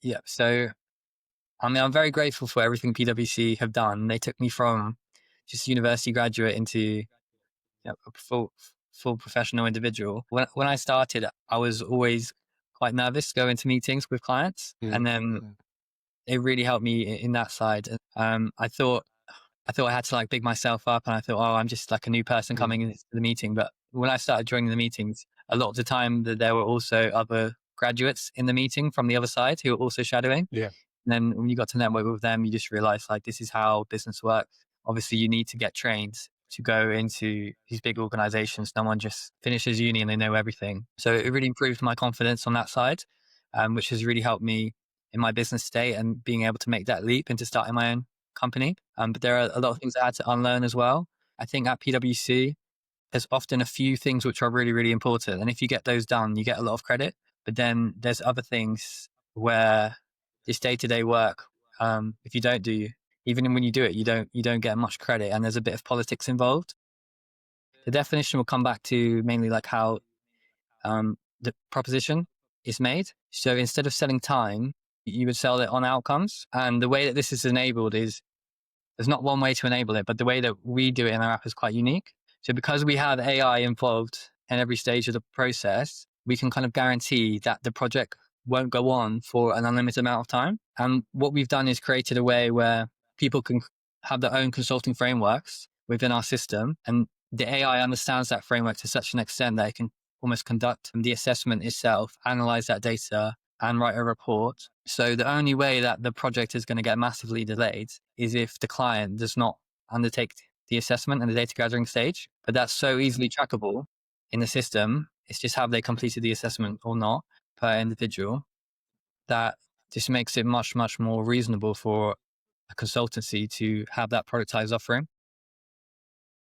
Yeah. So, I mean, I'm very grateful for everything PwC have done. They took me from just university graduate into a full professional individual. When I started, I was always quite nervous to go into meetings with clients, and then it really helped me in that side. I thought I had to like big myself up, and I thought, oh, I'm just like a new person coming into the meeting. But when I started joining the meetings, a lot of the time that there were also other graduates in the meeting from the other side who were also shadowing. Yeah. And then when you got to network with them, you just realize like this is how business works. Obviously, you need to get trained to go into these big organizations. No one just finishes uni and they know everything. So it really improved my confidence on that side, which has really helped me in my business state and being able to make that leap into starting my own company. But there are a lot of things I had to unlearn as well. I think at PwC, there's often a few things which are really, really important. And if you get those done, you get a lot of credit. But then there's other things where this day-to-day work, if you don't do, even when you do it, you don't get much credit, and there's a bit of politics involved. The definition will come back to mainly like how the proposition is made. So instead of selling time, you would sell it on outcomes. And the way that this is enabled is there's not one way to enable it, but the way that we do it in our app is quite unique. So because we have AI involved in every stage of the process, we can kind of guarantee that the project won't go on for an unlimited amount of time. And what we've done is created a way where people can have their own consulting frameworks within our system. And the AI understands that framework to such an extent that it can almost conduct the assessment itself, analyze that data, and write a report. So the only way that the project is going to get massively delayed is if the client does not undertake the assessment and the data gathering stage. But that's so easily trackable in the system. It's just have they completed the assessment or not per individual, that just makes it much, much more reasonable for a consultancy to have that productized offering.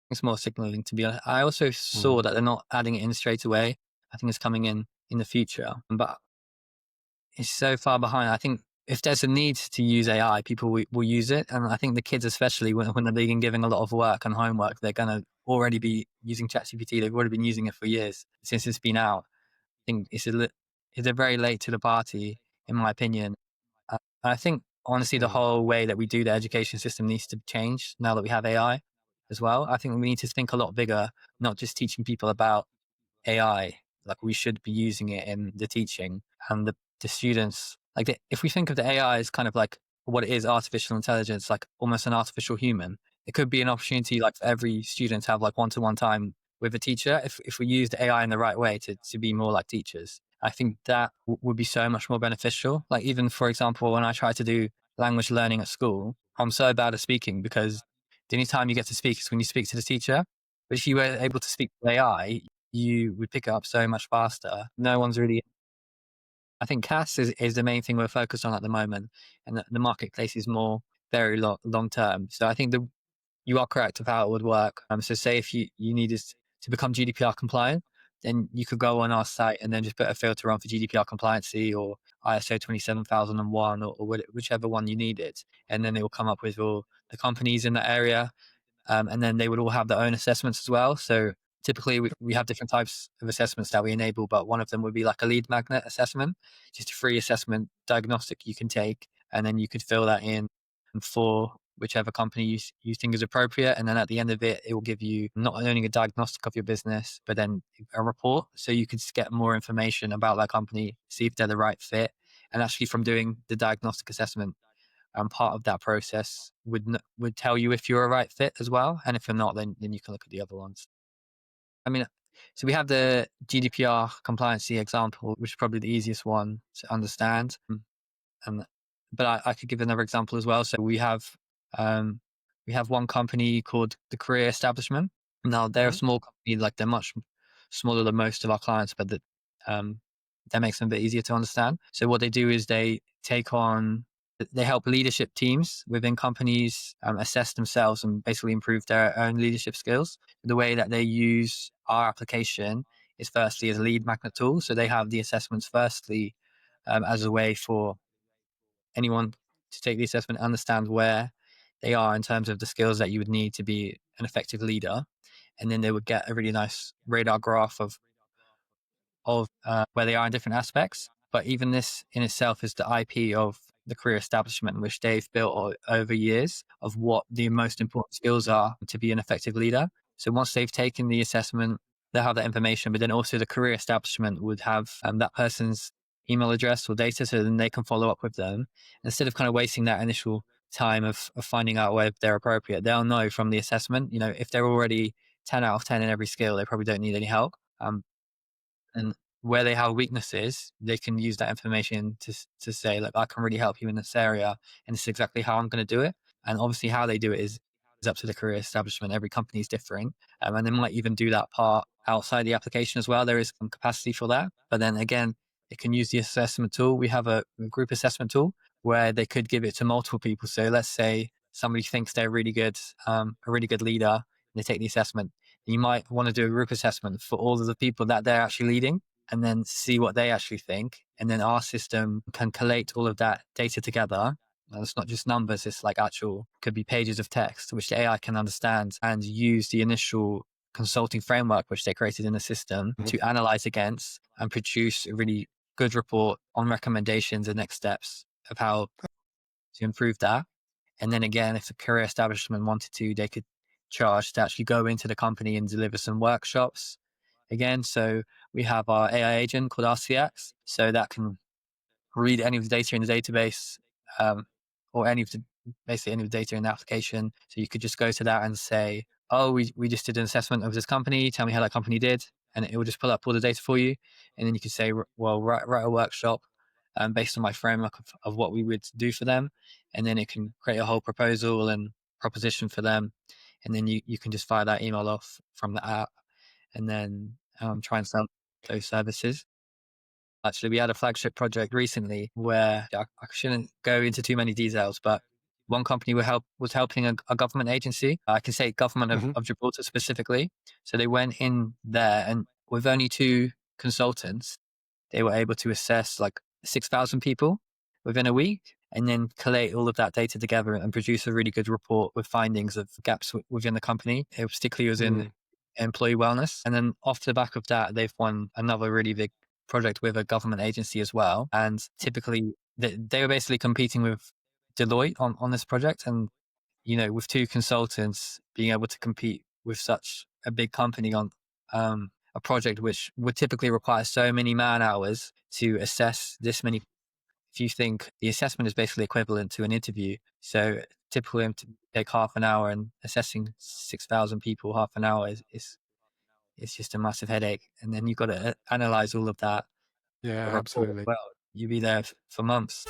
It's more signaling, to be honest. I also saw that they're not adding it in straight away. I think it's coming in the future, but it's so far behind. I think if there's a need to use AI, people will use it. And I think the kids, especially when they're being given a lot of work and homework, they're going to already be using ChatGPT. They've already been using it for years since it's been out. I think it's a very late to the party, in my opinion. I think, honestly, the whole way that we do the education system needs to change now that we have AI as well. I think we need to think a lot bigger, not just teaching people about AI. Like we should be using it in the teaching, and the students. Like if we think of the AI as kind of like what it is, artificial intelligence, like almost an artificial human, it could be an opportunity like for every student to have like one-to-one time with a teacher if we use the AI in the right way to be more like teachers. I think that would be so much more beneficial. Like even, for example, when I try to do language learning at school, I'm so bad at speaking because the only time you get to speak is when you speak to the teacher. But if you were able to speak to AI, you would pick it up so much faster. No one's really, I think CAS is the main thing we're focused on at the moment, and the marketplace is more very long term. So I think you are correct of how it would work. So say if you needed to become GDPR compliant, then you could go on our site and then just put a filter on for GDPR compliancy or ISO 27001 or whichever one you needed. And then it will come up with all the companies in that area. And then they would all have their own assessments as well. So typically we have different types of assessments that we enable, but one of them would be like a lead magnet assessment, just a free assessment diagnostic you can take. And then you could fill that in for whichever company you think is appropriate. And then at the end of it, it will give you not only a diagnostic of your business, but then a report. So you could get more information about that company, see if they're the right fit. And actually from doing the diagnostic assessment, and part of that process would tell you if you're a right fit as well. And if you're not, then you can look at the other ones. I mean, so we have the GDPR compliancy example, which is probably the easiest one to understand. And but I could give another example as well. So we have one company called the Career Establishment. Now they're a small company, like they're much smaller than most of our clients, but that makes them a bit easier to understand. So what they do is they help leadership teams within companies assess themselves and basically improve their own leadership skills. The way that they use our application is firstly as a lead magnet tool. So they have the assessments firstly as a way for anyone to take the assessment, understand where they are in terms of the skills that you would need to be an effective leader. And then they would get a really nice radar graph of where they are in different aspects. But even this in itself is the IP of the career establishment, which they've built over years of what the most important skills are to be an effective leader. So once they've taken the assessment, they'll have that information, but then also the career establishment would have that person's email address or data, so then they can follow up with them instead of kind of wasting that initial time of finding out whether they're appropriate. They'll know from the assessment, if they're already 10 out of 10 in every skill, they probably don't need any help. And where they have weaknesses, they can use that information to say, like, I can really help you in this area, and this is exactly how I'm going to do it. And obviously, how they do it is up to the career establishment. Every company is different, and they might even do that part outside the application as well. There is some capacity for that, but then again, it can use the assessment tool. We have a group assessment tool where they could give it to multiple people. So let's say somebody thinks they're really good, a really good leader, and they take the assessment. You might want to do a group assessment for all of the people that they're actually leading and then see what they actually think. And then our system can collate all of that data together. And it's not just numbers, it's like could be pages of text, which the AI can understand and use the initial consulting framework, which they created in the system to analyze against and produce a really good report on recommendations and next steps of how to improve that. And then again, if the career establishment wanted to, they could charge to actually go into the company and deliver some workshops again. So we have our AI agent called RCX. So that can read any of the data in the database, or basically any of the data in the application. So you could just go to that and say, oh, we just did an assessment of this company. Tell me how that company did. And it will just pull up all the data for you. And then you could say, well, write a workshop based on my framework of what we would do for them. And then it can create a whole proposal and proposition for them. And then you can just fire that email off from the app and then try and sell those services. Actually, we had a flagship project recently where I shouldn't go into too many details, but one company was helping a government agency. I can say government of Gibraltar specifically. So they went in there and with only two consultants, they were able to assess like 6,000 people within a week and then collate all of that data together and produce a really good report with findings of gaps within the company. It particularly was in employee wellness. And then off the back of that, they've won another really big project with a government agency as well. And typically they were basically competing with Deloitte on this project. And, with two consultants being able to compete with such a big company on a project which would typically require so many man hours to assess this many. If you think the assessment is basically equivalent to an interview, so typically to take half an hour and assessing 6,000 people, half an hour is just a massive headache. And then you've got to analyze all of that. Yeah, A report. absolutely. Well, you'll be there for months.